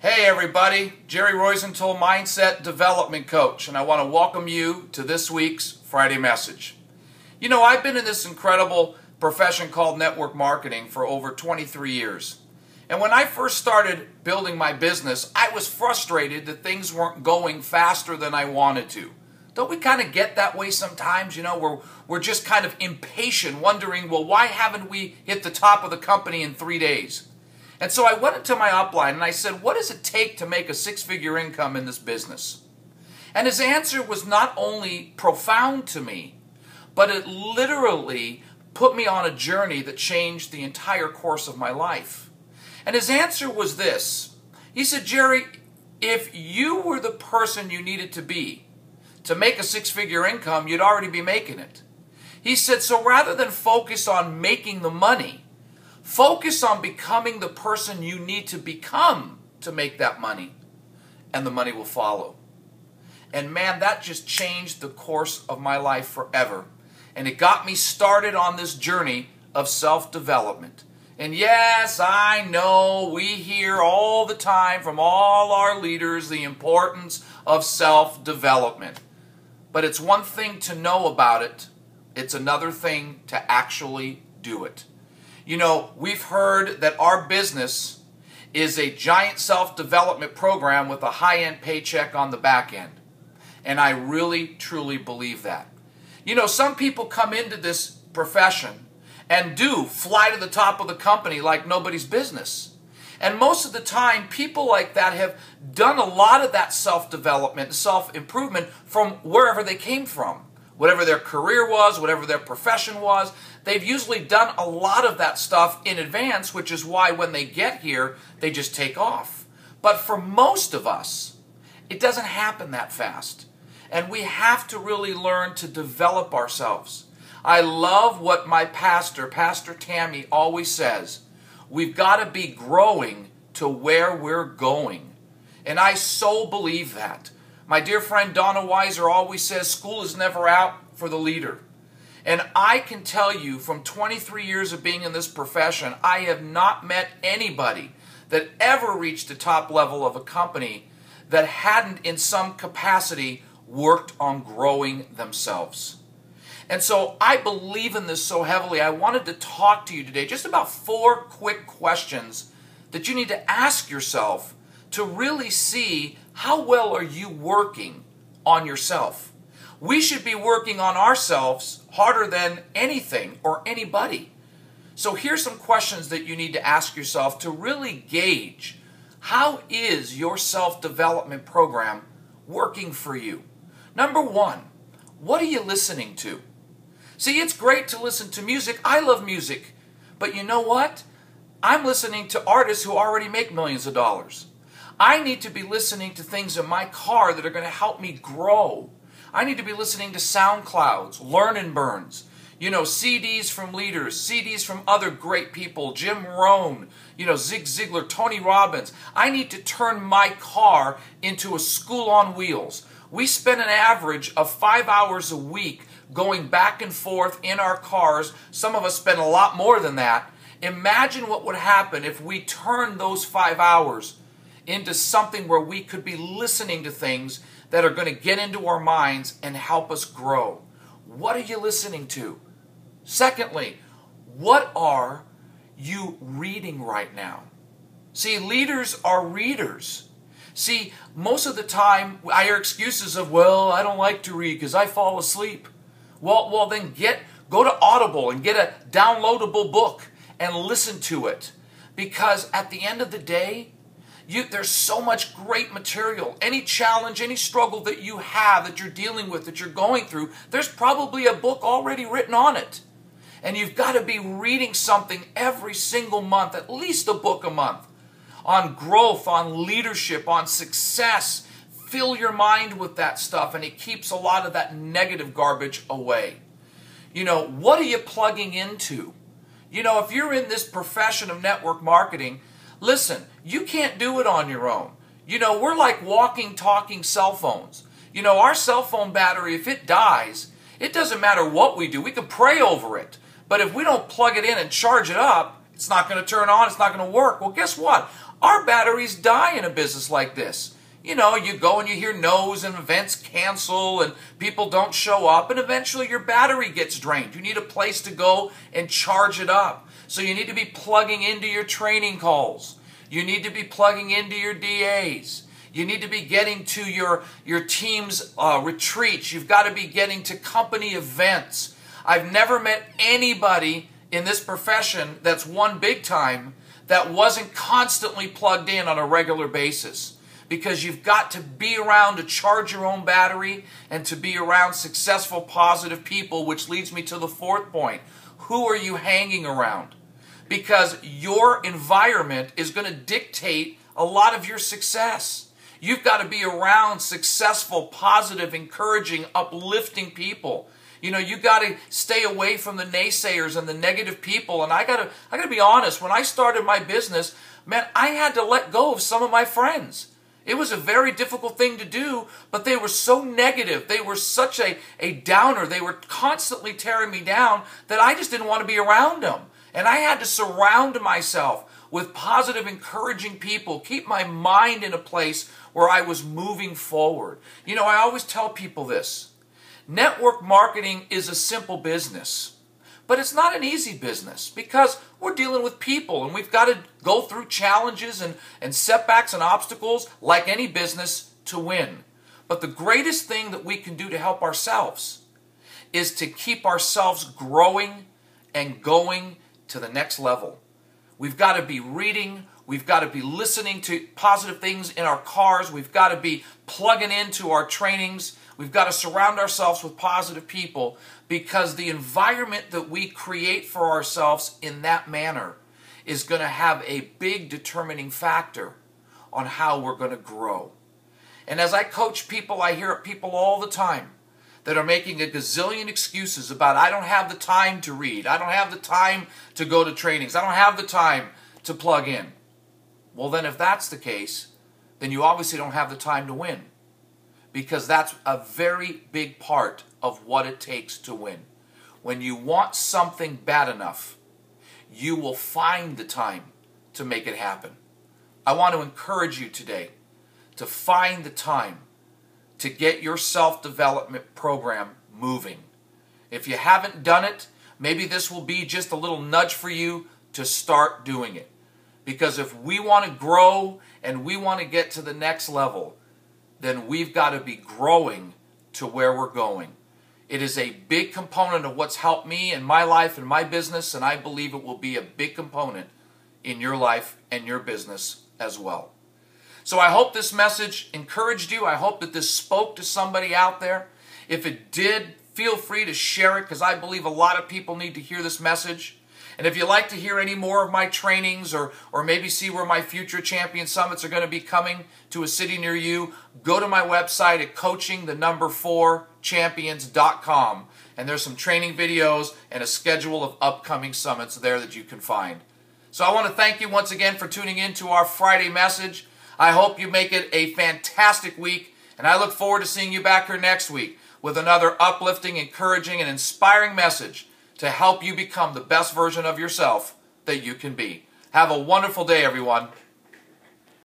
Hey everybody, Jerry Roisenthal, Mindset Development Coach, and I want to welcome you to this week's Friday message. You know, I've been in this incredible profession called network marketing for over 23 years. And when I first started building my business, I was frustrated that things weren't going faster than I wanted to. Don't we kind of get that way sometimes? You know, we're just kind of impatient, wondering, well, why haven't we hit the top of the company in 3 days? And so I went into my upline and I said, what does it take to make a six-figure income in this business? And his answer was not only profound to me, but it literally put me on a journey that changed the entire course of my life. And his answer was this. He said, Jerry, if you were the person you needed to be to make a six-figure income, you'd already be making it. He said, so rather than focus on making the money, focus on becoming the person you need to become to make that money, and the money will follow. And man, that just changed the course of my life forever. And it got me started on this journey of self-development. And yes, I know we hear all the time from all our leaders the importance of self-development. But it's one thing to know about it. It's another thing to actually do it. You know, we've heard that our business is a giant self-development program with a high-end paycheck on the back end. And I really, truly believe that. You know, some people come into this profession and do fly to the top of the company like nobody's business. And most of the time, people like that have done a lot of that self-development, self-improvement from wherever they came from. Whatever their career was, whatever their profession was, they've usually done a lot of that stuff in advance, which is why when they get here, they just take off. But for most of us, it doesn't happen that fast. And we have to really learn to develop ourselves. I love what my pastor, Pastor Tammy, always says. We've got to be growing to where we're going. And I so believe that. My dear friend Donna Weiser always says school is never out for the leader. And I can tell you from 23 years of being in this profession, I have not met anybody that ever reached the top level of a company that hadn't in some capacity worked on growing themselves. And so I believe in this so heavily, I wanted to talk to you today just about 4 quick questions that you need to ask yourself to really see how well are you working on yourself. We should be working on ourselves harder than anything or anybody. So here's some questions that you need to ask yourself to really gauge how is your self-development program working for you. Number 1, what are you listening to? See, it's great to listen to music. I love music. But you know what? I'm listening to artists who already make millions of dollars. I need to be listening to things in my car that are going to help me grow. I need to be listening to SoundClouds, Learn and Burns, you know, CDs from leaders, CDs from other great people, Jim Rohn, you know, Zig Ziglar, Tony Robbins. I need to turn my car into a school on wheels. We spend an average of 5 hours a week going back and forth in our cars. Some of us spend a lot more than that. Imagine what would happen if we turned those 5 hours into something where we could be listening to things that are going to get into our minds and help us grow. What are you listening to? Secondly, what are you reading right now? See, leaders are readers. See, most of the time I hear excuses of, well, I don't like to read because I fall asleep. Well, then go to Audible and get a downloadable book and listen to it. Because at the end of the day, there's so much great material. Any challenge, any struggle that you have, that you're dealing with, that you're going through, there's probably a book already written on it. And you've got to be reading something every single month, at least a book a month, on growth, on leadership, on success. Fill your mind with that stuff, and it keeps a lot of that negative garbage away. You know, what are you plugging into? You know, if you're in this profession of network marketing, listen, you can't do it on your own. You know, we're like walking, talking cell phones. You know, our cell phone battery, if it dies, it doesn't matter what we do. We can pray over it. But if we don't plug it in and charge it up, it's not going to turn on, it's not going to work. Well, guess what? Our batteries die in a business like this. You know, you go and you hear no's and events cancel and people don't show up, and eventually your battery gets drained. You need a place to go and charge it up. So you need to be plugging into your training calls. You need to be plugging into your DAs. You need to be getting to your team's retreats. You've got to be getting to company events. I've never met anybody in this profession that's won big time that wasn't constantly plugged in on a regular basis. Because you've got to be around to charge your own battery and to be around successful, positive people, which leads me to the fourth point. Who are you hanging around? Because your environment is going to dictate a lot of your success. You've got to be around successful, positive, encouraging, uplifting people. You know, you got to stay away from the naysayers and the negative people. And I got to be honest, when I started my business, man, I had to let go of some of my friends. It was a very difficult thing to do, but they were so negative. They were such a downer. They were constantly tearing me down that I just didn't want to be around them. And I had to surround myself with positive, encouraging people, keep my mind in a place where I was moving forward. You know, I always tell people this. Network marketing is a simple business. But it's not an easy business because we're dealing with people and we've got to go through challenges and setbacks and obstacles like any business to win. But the greatest thing that we can do to help ourselves is to keep ourselves growing and going to the next level. We've got to be reading. We've got to be listening to positive things in our cars. We've got to be plugging into our trainings. We've got to surround ourselves with positive people because the environment that we create for ourselves in that manner is going to have a big determining factor on how we're going to grow. And as I coach people, I hear people all the time that are making a gazillion excuses about, I don't have the time to read. I don't have the time to go to trainings. I don't have the time to plug in. Well, then if that's the case, then you obviously don't have the time to win. Because that's a very big part of what it takes to win. When you want something bad enough, you will find the time to make it happen. I want to encourage you today to find the time to get your self-development program moving. If you haven't done it, maybe this will be just a little nudge for you to start doing it. Because if we want to grow and we want to get to the next level, then we've got to be growing to where we're going. It is a big component of what's helped me in my life and my business, and I believe it will be a big component in your life and your business as well. So I hope this message encouraged you. I hope that this spoke to somebody out there. If it did, feel free to share it because I believe a lot of people need to hear this message. And if you'd like to hear any more of my trainings or maybe see where my future champion summits are going to be coming to a city near you, go to my website at coaching4champions.com. And there's some training videos and a schedule of upcoming summits there that you can find. So I want to thank you once again for tuning in to our Friday message. I hope you make it a fantastic week. And I look forward to seeing you back here next week with another uplifting, encouraging, and inspiring message to help you become the best version of yourself that you can be. Have a wonderful day, everyone.